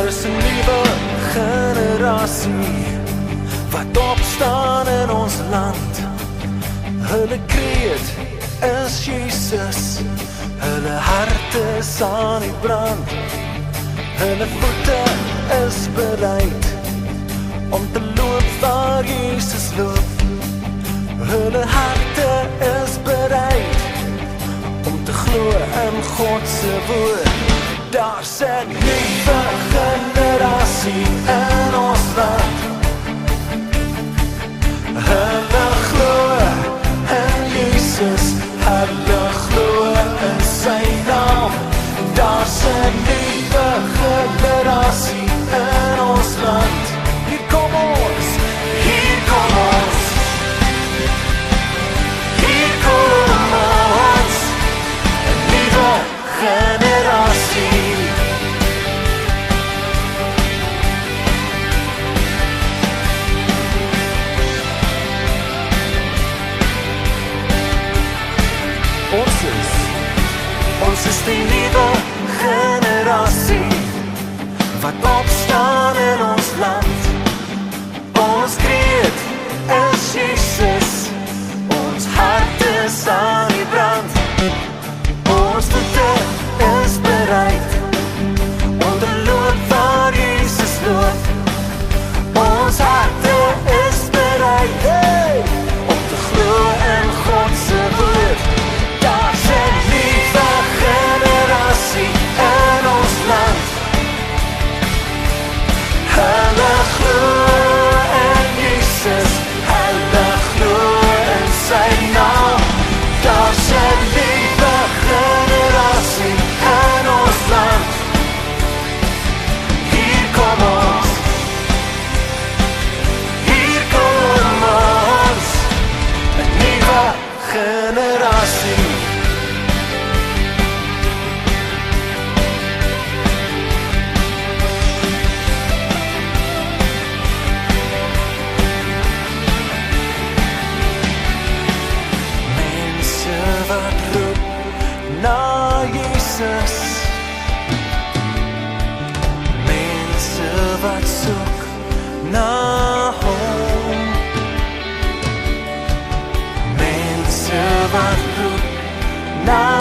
is 'n nuwe generasie wat opstaan in ons land. Hulle kreet is Jesus, hulle harte is aan die brand. Hulle voete is bereid om te loop waar Jesus loop. Hulle harte is bereid om te glo in God se woord. Daar's 'n nuwe generasie in ons land. Hulle glo in Jesus, hulle glo in sy naam. Daar's 'n nuwe generasie in ons land. Hier kom ons, hier kom ons, hier kom ons, 'n nuwe generasie. Ons is die nuwe generasie wat opstaan in ons land. Ons kreet is Jesus, ons harte is aan die brand. Ons voete is bereid om te loop waar Jesus loop. Ons harte is bereid, hey, om te glo in God se woord. Daar's 'n nuwe generasie in ons land. Hulle glo in Jesus, hulle glo in sy naam. Daar's 'n nuwe generasie in ons land. Hier kom ons, hier kom ons, 'n nuwe generasie. Wat roep na Jesus, mense wat soek na hom, mense wat roep na